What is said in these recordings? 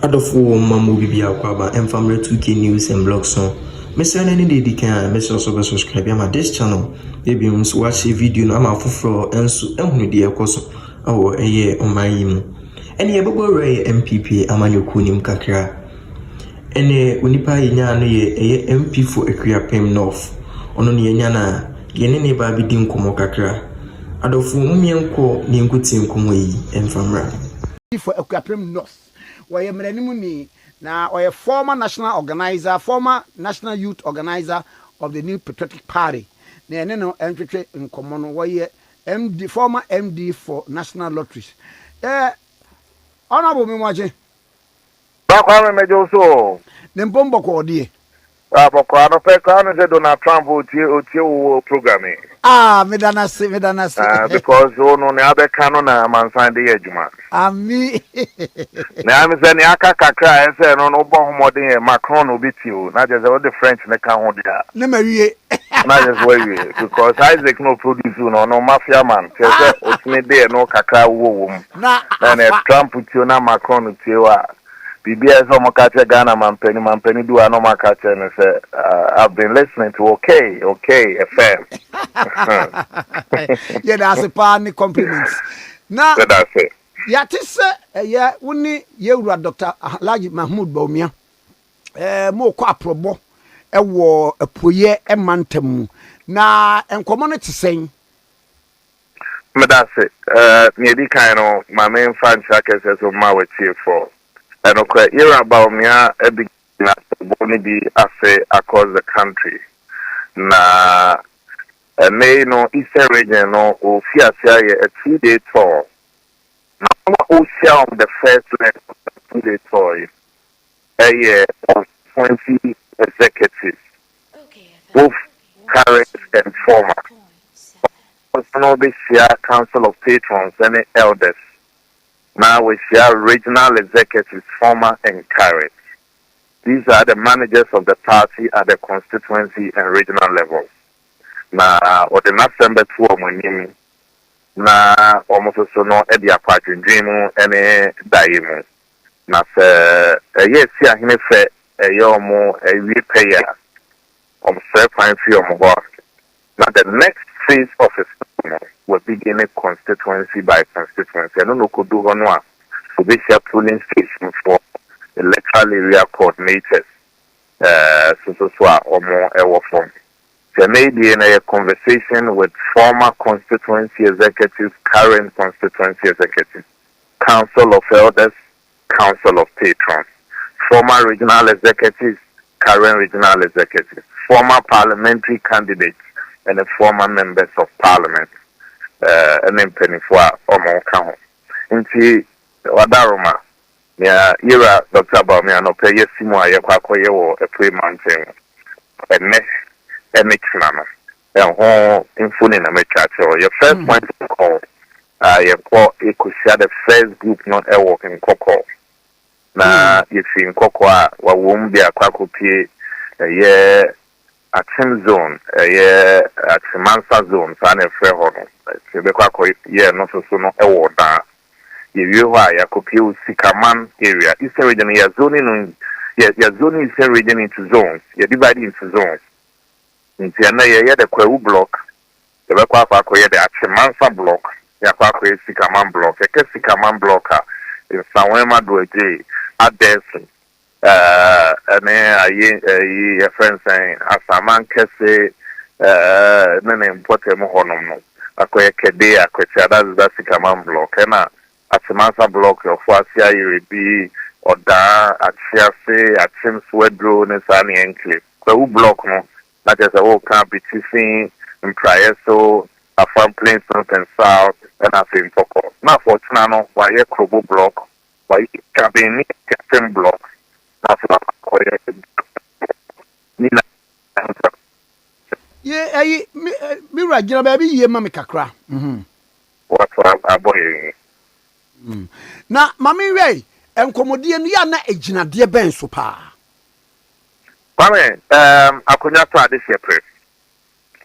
Adolfo Mambo Bibia Kwaba and Family 2K News and Blogs on. Mr. Any day can Mr. Also subscribe to this channel. Maybe watch a video no am for and so and dear course our a year on my email. Any able MPP Amanyokunim Kakra. Any Unipa Yana ye MP for a Korea Pem North. Ononi Yana Yenene Babi Dim Komo Kakra. Adolfo Mumianko Ninkutim Kumwe and Famra. For a Korea Pem North. Why Mrenimuni now or a former national organizer, former national youth organizer of the New Patriotic Party. No entry in common why MD former MD for National Lotteries. Honorable Mimaje. Bakwa mejo so. Nembombo ko die. Bakwa no pe kan se Donald Trump o programming. Medana se. Because no ne abeka no na mansan de adwuma. Ami. Na am se ne aka kakra en se no bo homoden e Macron obiti o. Na je se the French ne kan ho dia. Ne mawie. Na je we because Isaac no produce no mafia man. Se otime de no kakra wo mu. Na Trump tio na Macron tio a BBS Omokache Ghana Mampeni do Anomokache and say I've been listening to okay FM. Yeah, that's a party compliments. Now that's it. Yeah, this yeah, we you Dr. Alhaji Mahmoud Bawumia. Mo kwa probo ewo apoye emantem na community saying Me that's it. Near the kind of my main fan trackers as of my chief for. And okay, era Bawumia be across the country. Na no Eastern region no o fiasia a 2-day tour. Now we share on the first leg of the 2-day tour. A year of 20 executives, both current and former. Also, we share Council of Patrons and elders. Now we share regional executives, former and current. These are the managers of the party at the constituency and regional levels. Now, or the December 2 of Munimi, now almost also no Agyapong and Daimu. Now, yes, here, a year more a repair of 7.3 more. Now, the next phase of his will begin a constituency by constituency. I don't know could do one to be a polling station for electoral area coordinators, or more ever from. There may be a conversation with former constituency executives, current constituency executives, council of elders, council of patrons, former regional executives, current regional executives, former parliamentary candidates, and the former members of parliament. And then penny for Omo Kaho. Inti Wadaroma, yeah, Ira, Dr. Bawumia, no pay Simua, Yakwakoyo, a pre mountain, and next, and next nana, and home in full in a mechacho. Your first point of call, you call it could share the first group not a walk in Coco. Now, if in Cocoa, what won't be a Kwakupi, yeah. At same zone, at Mansa zone, San and Frehono, Sebekako, yeah, not so no award. You are Yakopio Sikaman area, Eastern region, your zoning, your zoning is region into zones, you're divided into zones. In Tiana, the Kwewu block, the Bekwako, the Achimansa block, Yakwako Sikaman block, a Sikaman blocker in Sawema Doje, at Delson. And then a friend saying, as a man can say, name put him on a quick day, a quick that's a man block, and a Samantha block of Wasia, you be or da at Chelsea, at Sims Wedro, and Sunny and Cliff. So, block no, that is a whole camp between in prior so a farm plains north and south, and I think Poco. Now for Tnano, why a Krobo block, why cabin captain block. Yeah, Mira, you baby, ye mammy kakra. What a boy. Now, Mammy Ray, and Comodian Yana Ejina, dear Ben Supa. Mammy, I could not try this year.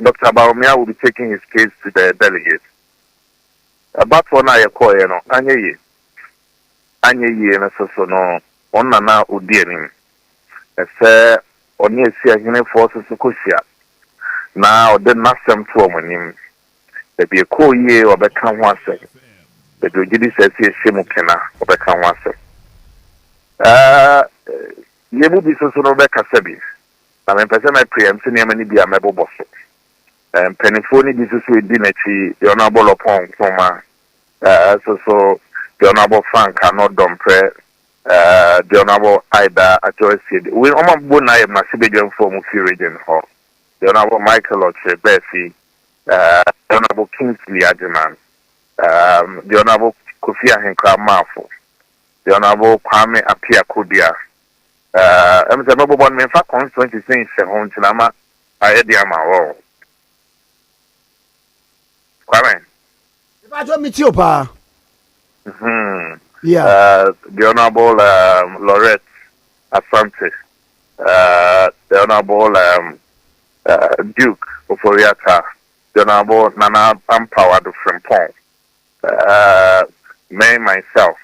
Dr. Bawumia will be taking his case to the delegates. About one I call, Anye ye, and so no. on Nana Udianim. A fair or near Sia forces of Kusia. Now, the Nasam Tuomanim. There be a cool year or become one second. The Dugidi says here, Shimukena or become one second. Ye will be so soon over Casabi. I mean, Pesana preempts in Yamani be a mebo boss. And Penifoni, this is with Dinechi, the honorable upon Soma. So the honorable Frank cannot dump the honorable Ida at Joyce. We almost won I am Nasibian form of region hall. The honorable Michael Oche Bessie, the honorable Kingsley Adjaman, the honorable Kofia Henkra Mafo, the honorable Kwame Apia Kudia. I'm the number one member constituency saying Sehon Chinama, I had the Amaro. Kwame. If I don't meet you, Pa. Yeah. The honorable Lorette Asante, the honorable Duke Oforiata, the honorable Nana Empowered from Pong, me myself,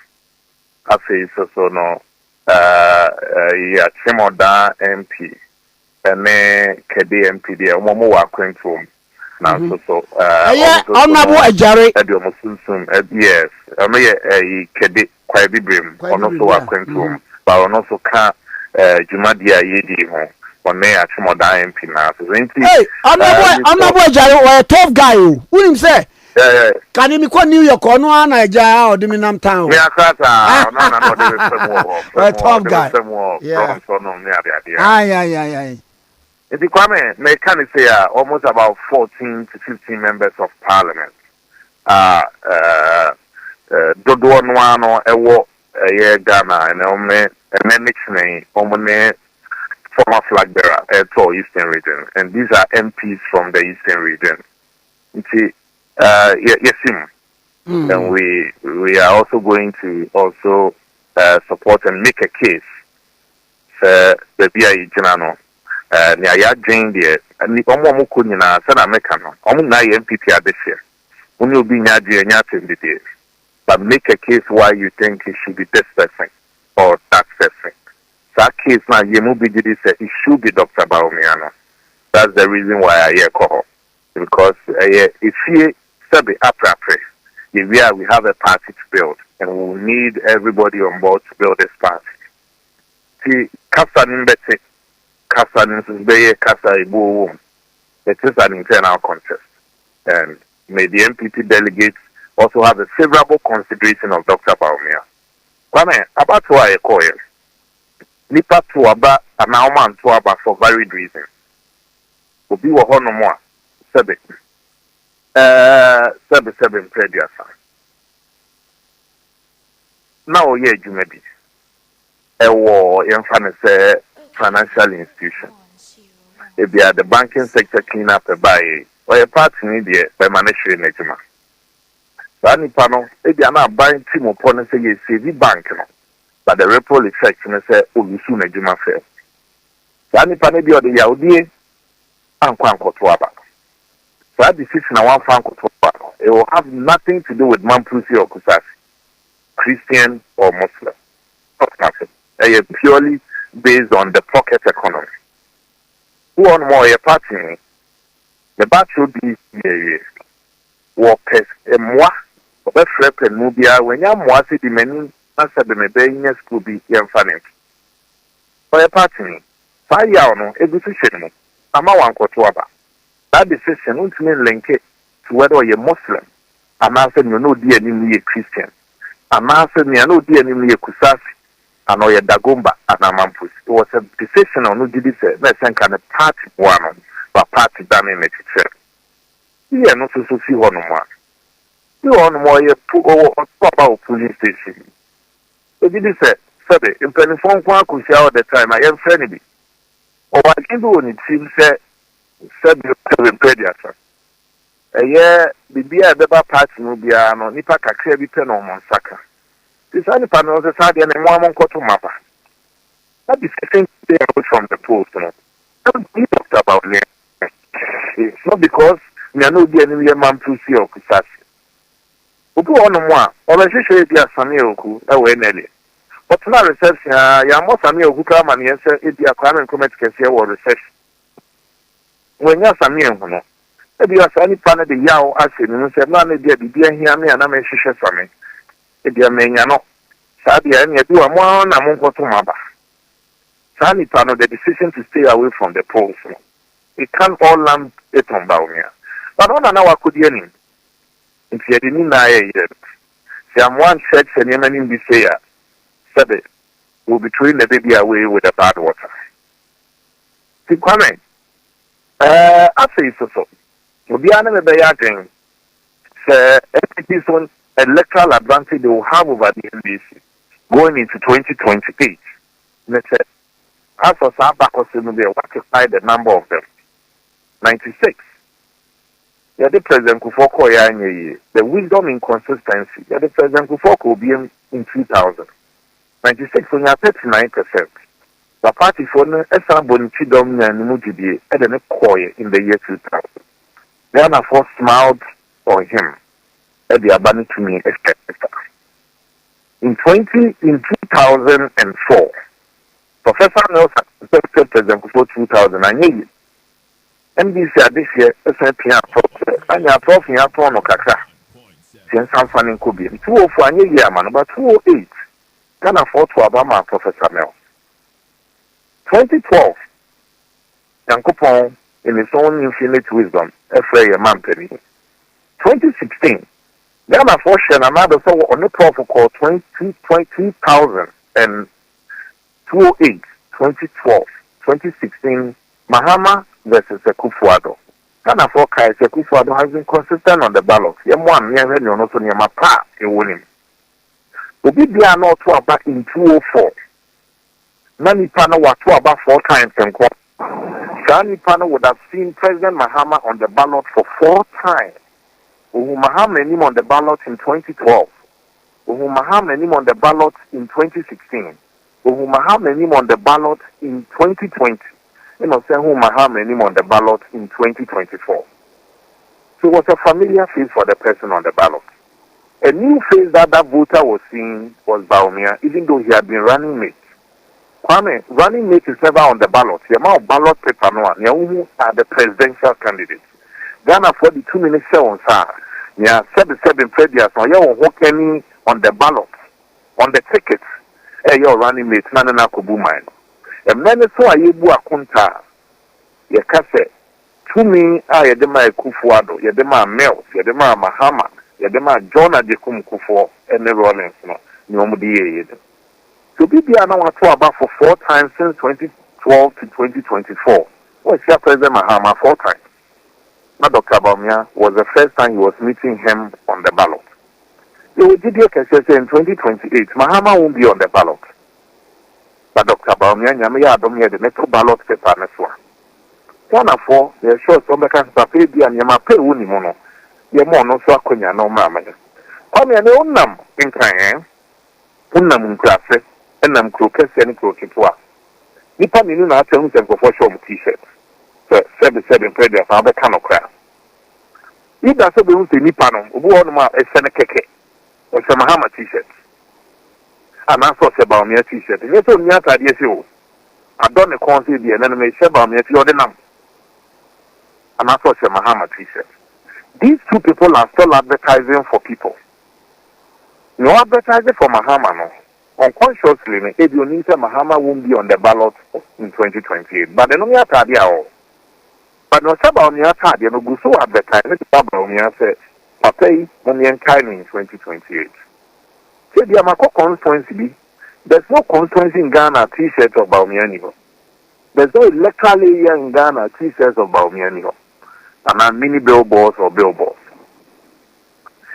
I say so no. Chimoda MP, and then KDMP, the Momo Aquentum. Now, so, honorable Ajari, yes, I may a Kedi quite brim, or also Aquentum, but also can't Jumadia Yedi home, or may Chimoda MP now. Hey, honorable Ajari, or a tough guy, who him say? Can you call New York or no Nigeria or Diminam Town? Yeah, no, top guy. Yeah. Aye. If you come in, they can say almost about 14 to 15 members of parliament. Dodo Nwano, Ewo, Ghana, and Omene, former flag bearer, Eastern region. And these are MPs from the Eastern region. Yes, and we are also going to also support and make a case for the BIE Janano. Nya Jane there, and the Omo Kunina, Sana Mekano, Omuna MPP at this year. When you'll be Nyatin the day, but make a case why you think it should be this person or that person. That case now, Yemubidi said it should be Dr. Bawumia. That's the reason why I hear call. Because if he said the appropriate, we have a party to build, and we will need everybody on board to build this party. See, Kasanin Bete, Kasanin Susbeye, Kasa Ibu, it is an internal contest. And may the MPP delegates also have a favorable consideration of Dr. Bawumia. Kwame, about why I call him. Nipa to Aba, and now man to Aba for varied reasons. Obi wa hono mo sebe 7 predia sa na o ye adwuma bi ewo yemfa ne say financial institution e bia the banking sector clean up by or part ni de by manage na adwuma ba nipa no e bia na bank team upon say ye save bank no but the ripple effect ne say olusu na adwuma fe ba nipa ne bi o de yaudie Anquancotuaba. So that decision I want Francotuaba. It will have nothing to do with Mampusi or Kusasi, Christian or Muslim. Not nothing. They are purely based on the pocket economy. Who on more a party? The bat should be workers and moi, but Frep and Mubia when you're more the menu, answer the Mebanian school be young funny. For a party, 5 years, a decision. Amawan Kotuaba. That decision won't mean link it to whether you're Muslim. I'm asking you no dear name a Christian. I'm asking you no dear name a Kusasi and or Dagomba and Amampus. It was a decision on who did it say, let's say kind of party one but party done in the church. Yeah, not to see one more. You on more a proper police station. So did it say, Sabe, in Penifon Kwakusia all the time, I am friendly. Or I can do when it seems said you predator. A year, the beer Beba party will be no Nipa Kakre be pen on Monsaka. This other panel is a and one to mappa. That is the same thing from the post. Don't talk about it. It's not because we are not the enemy man to see or Kusasi. Who go on one, or I should show you Sammy Awuku, away Nelly. But now reception, ya mo Sammy Awuku man yes e dia kwa na comment kese wo reception. When ya Sammy Awuku e dia sani pana de yawo ase no se na dia bibia hia me na me hwehwe Sammy. E dia menya no. Sa dia ne bi wa mo na mo nkoto maba. Sani pana the decision to stay away from the polls. It can all land it on Bawumia. But on na wakudi ani. If you didn't know yet. See I'm one church and yemen be say said will be throwing the baby away with the bad water. See, Kwame, I say so. Will be another day again. Say, this one electoral advantage they will have over the NBC going into 2028. Let's say, as for Sabakos, they will quantify the number of them. 96. Yeah, the President Kufoko, the wisdom in consistency. Yeah, the President Kufoko will be in 2000. 96 when you are 39%. The party for the Esambon Chidom and Mujibi at an Ekoye in the year 2000. They are now smiled on him at the abandoned to me. In 2004, Professor Nelson accepted President Kufoko 2008. NBC this year, and your prof in your phone or Kaka. Since I'm finding could be 204 and year man, about 208. Can afford to Obama Professor Mel. 2012, Yankopon in his own infinite wisdom, F.A. Mampany. 2016, Ghana Fortune another so on the protocol called 20,000 and 208, 2012, 2016, Mahama versus Sekufuado. Ghana for Kai Sekufuado has been consistent on the ballot. Yem1, Yem also near Mapa, in winning. Obi bia no to about in 204. Nani Pano was to about 4 times and Sani Pano would have seen President Mahama on the ballot for 4 times. Mahama him on the ballot in 2012. Mahama him on the ballot in 2016. Mahama him on the ballot in 2020. You know, saying Mahama him on the ballot in 2024. So it was a familiar face for the person on the ballot. A new face that voter was seeing was Bawumia, even though he had been running mate. Kwame, running mate is never on the ballot. The amount of ballot paper no one. Who are the presidential candidates? Ghana for the 2 minutes on sir. Yeah, 7 previous. Now you walk any on the ballot, on the tickets. You're running mate. Nana kubu mine. And then so I yebu akunta. You can say, to me, I yedema Kufuado, yedema Mel, yedema Mahama. Yadema John Agyapong Kufo and the Rollins no Nyomudi. So BBI now want to about for 4 times since 2012 to 2024. Well, she President Mahama 4 times. Now Dr. Bawumia was the first time he was meeting him on the ballot. They will say in 2028, Mahama won't be on the ballot. But Dr. Bawumia Nyamia Adomia the next ballot paper neswa. 1 of 4, they are sure some because Papi and Yamape Unimono. Ye mo no so akonya no mama ya. Kwame ne onam nkan onam nkrase enam krokese ne kroketwa. Nipa minu na atem se nkofo show t-shirt. So 7 predia fa be kan okra. Ida so be hu se nipa no obu ho no ma ese ne keke. O se Mahama t-shirt. Ana so se Bawumia t-shirt. Nye so nya tade ese o. Adon ne kon se bi na me se Bawumia ti ode nam. Ana so se Mahama t-shirt. These 2 people are still advertising for people. No advertising for Mahama, no. Unconsciously, Mahama won't be on the ballot in 2028. But the no Tadia. But no Sabawumia Tadia, no Guso advertising Bawumia said, Papa, Monian Kaini in 2028. Say the Amako constituency, there's no constituency in Ghana t-shirts of Bawumia. There's no electoral area in Ghana t-shirts of Bawumia. And mini billboards or billboards.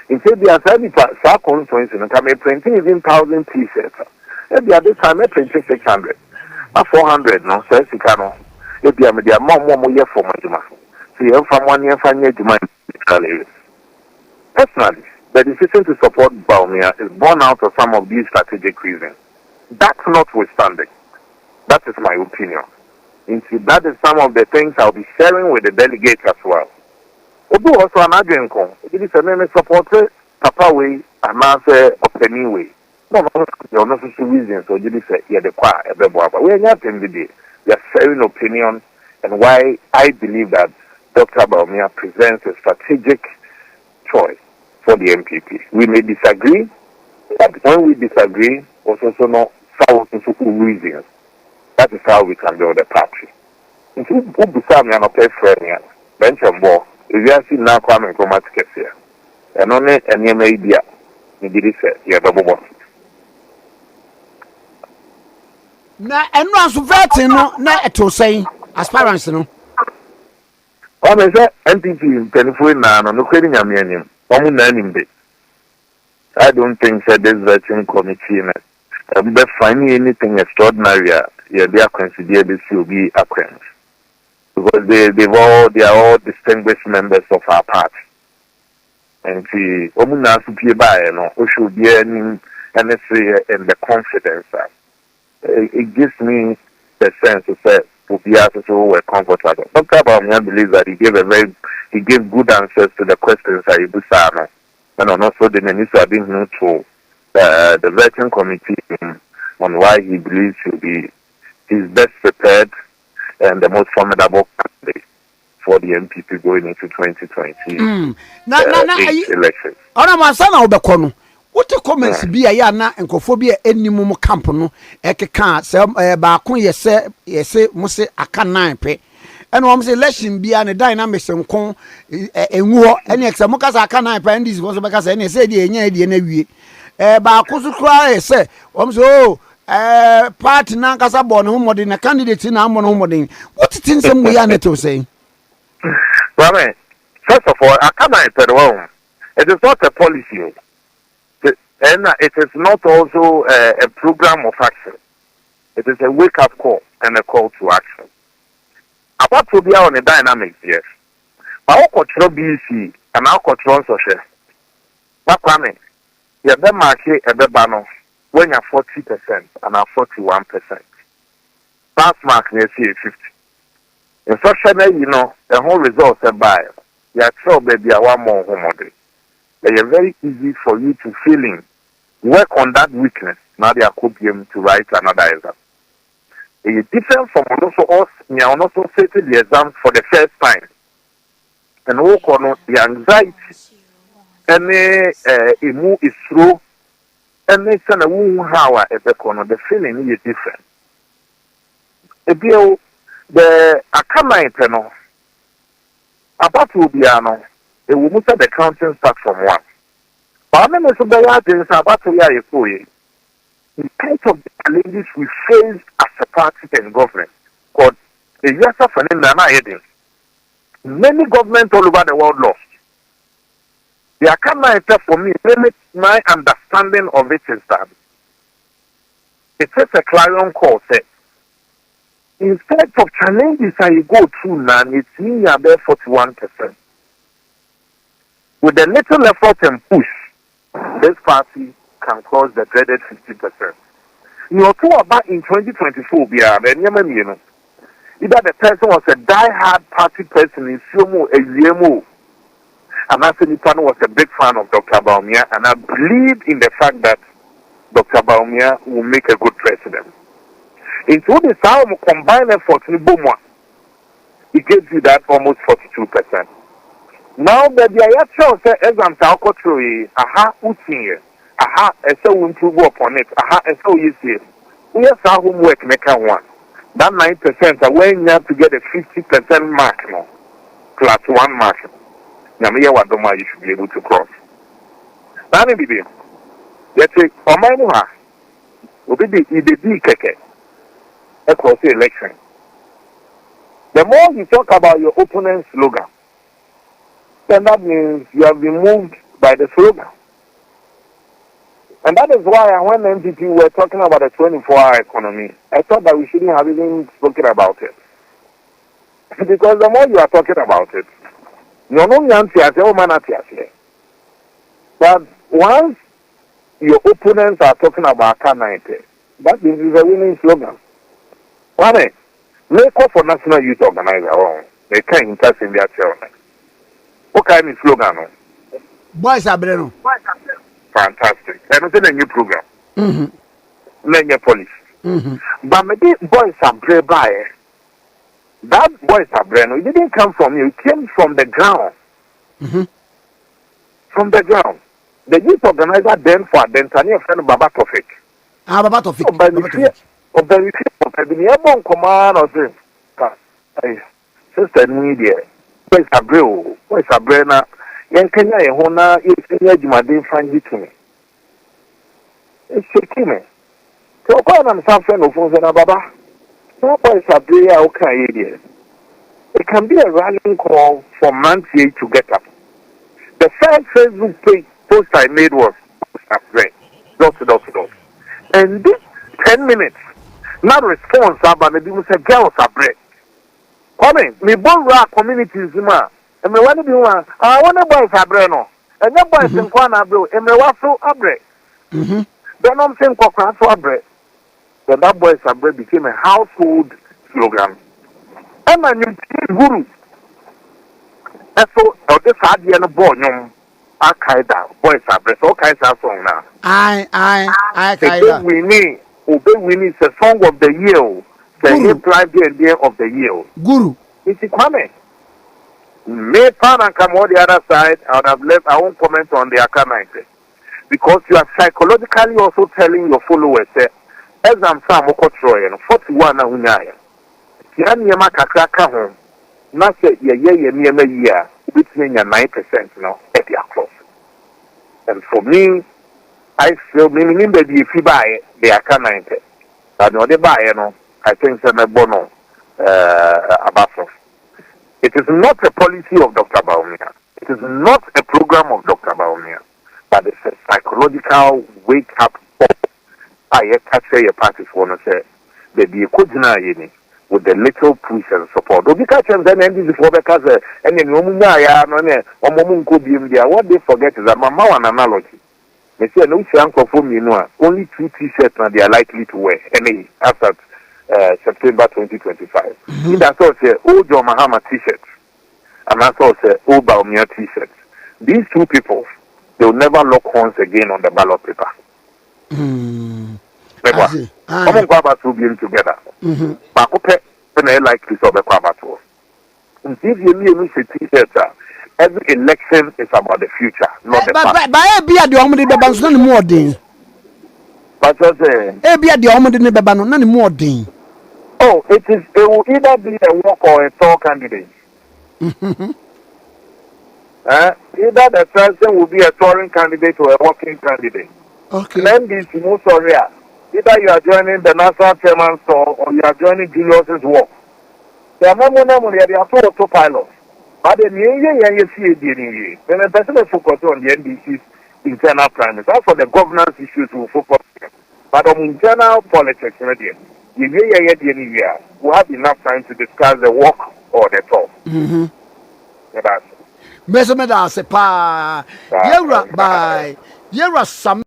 Instead, they are saying that constituency and come printing even 1,000 t-shirts. At the other time, I printing 600. 400, no, says you cannot. If you are media, more year for my Juma. So you have from 1 year, 5 years, Juma. Personally, the decision to support Bawumia is born out of some of these strategic reasons. That's notwithstanding. That is my opinion. That is some of the things I'll be sharing with the delegates as well. Obu also an Agyapong. It is a name supported Papa way and answer Openi way. No, you're not so reasons, so you say, yeah, the choir, but we're not in the day. We are sharing opinion and why I believe that Dr. Bawumia presents a strategic choice for the MPP. We may disagree, but when we disagree, also not some reasons. That is how we can build a party. If you put beside me and pay friend, bench and ball, if you are seeing now coming from here, and only any idea, you did say, you're double boss. Na enu asuveti no na eto say aspirants no. Oh, me say NPP telephone na no kwedi nyame anim. Omo na anim de. I don't think that this vetting committee be finding anything extraordinary. Yeah, they are considered this will be acquaintance because they are all distinguished members of our party. And the omo na supie ba no, we should be any and the confidence. It gives me the sense to say we are comfortable. Dr. Bawumia believes that he gave good answers to the questions that he was and also the minister didn't know to the vetting committee on why he believes he'll be his best prepared and the most formidable candidate for the MPP going into 2020 elections. What the comments be a yana and cophobia any mumu campono, ekeka, some bakun yese muse aka 9 pe. And one say election be an a dynamics and con and war any examokas aka 9 pe and this was because any said the any bakusu cry say, so party nankasa born home modern a candidate in Amon home modern. What it in some way to say? Well, first of all, I can't per home. It is not a policy. And it is not also a program of action. It is a wake-up call and a call to action. About to be on the dynamics, yes. But our control BC and our control social. But Kwame, you have market at the banner when you're 40% and are 41%. Pass mark near 50. In social, you know, the whole results are by. You are sure baby, I want more home. They are very easy for you to fill in. Work on that weakness. Now they are copying to write another exam. It is different from also us. We are also setting the exams for the first time. And work on the anxiety. And emu is through. And they send a wound how the feeling is different. The Akama internal about to be it will move the counting start from 1. But I'm not about to in spite of the challenges we face as a party and government, called the US of many governments all over the world lost. The Akama for me, my understanding of it is that it is a clarion call set. In spite of challenges that you go through now, it's in about 41%. With a little effort and push, this party can cross the dreaded 50%. You know, about in 2024, either the person was a die-hard party person in Sumo, a Yemo, and Anthony Pano was a big fan of Dr. Bawumia, and I believe in the fact that Dr. Bawumia will make a good president. Into this how combined effort in Bumwa, it gives you that almost 42%. Now that the actual exam talk aha utinye, aha so improve upon it, aha so you see. We have our homework make one. That 9% are when you have to get a 50% mark no, plus 1 mark. Namia wadoma you should be able to cross. Now be there. Let's say Omainuha will be the keke across the election. The more you talk about your opponent's slogan, then that means you have been moved by the slogan. And that is why when MPP were talking about a 24-hour economy, I thought that we shouldn't have even spoken about it. Because the more you are talking about it, you're not going. But once your opponents are talking about K90, that means it's a winning slogan. One, make up for national youth organizer. They can't interest in their children. What kind of slogan? Boys are breno. Fantastic. And it's a new program. Many police. But maybe boys are brave by that boys are brave. It didn't come from you, it came from the ground. From the ground. The youth organizer then for the Tanzania friend Baba Tofik. Baba Tofik. Of the airborne command of this. Sister media. Boys are brave. Boys are brave. Young Kenya, Hona, is in Yajimadin find it to me. It's shaking me. So, I'm something of Baba. No boys are brave. Okay, idiot. It can be a rallying call for Manti to get up. The first Facebook page post I made was door to door. And this 10 minutes, not response, but maybe we say girls are bread. Come me born rock communities, ma. And me want to be one. I want to boys are bread, no. And the boys in Kwana bro, and me was so bread. Then I'm saying Kokra so bread. But that boys are bread became a household slogan. And I knew Guru. And so, this idea and born young Akaida, boys are bread. So, Kaisa song now. I Obey Winnie is a song of the year. The Day of the year. Guru. It's Kwame. May pan and come on the other side. I would have left. I won't comment on the account because you are psychologically also telling your followers that as I'm Sam Okotroy and 41 Ahunaya. Yama Kakraka home. Not say year between your 9% now at the close. And for me, I feel meaning that if you buy the account, I know they buy, I think it's a bono about. It is not a policy of Dr. Bawumia. It is not a program of Dr. Bawumia, but it's a psychological wake up call. I catch your parties want to say, baby, with the little push and support. Don't be catching them and before because and then what they forget is that Mama an analogy. They say no uncle for me, only 2 t-shirts and they are likely to wear any after September 2025. That's also old John Mahama t-shirts, and that's also old Bawumia t-shirts. These two people, they will never lock horns again on the ballot paper. Never. Come on, to be together. Bakope, when I like this other Kwabato. If you need a t-shirt, every election is about the future, not the past. But be at the Omni Babans, none more day. But be at the Omni Babano, none more day. Oh, it will either be a walk or a tall candidate. Either the person will be a touring candidate or a walking candidate. Okay. Then this most sorry. Either you are joining the national chairman's store or you are joining Julius's work. They are not they are two autopilots. But then you see it. Then the person will focus on the NDC's internal plans. As for the governance issues, we will focus. But on internal politics, we have enough time to discuss the walk or the talk. Mesomeda sepa. Yera by Yera Sam.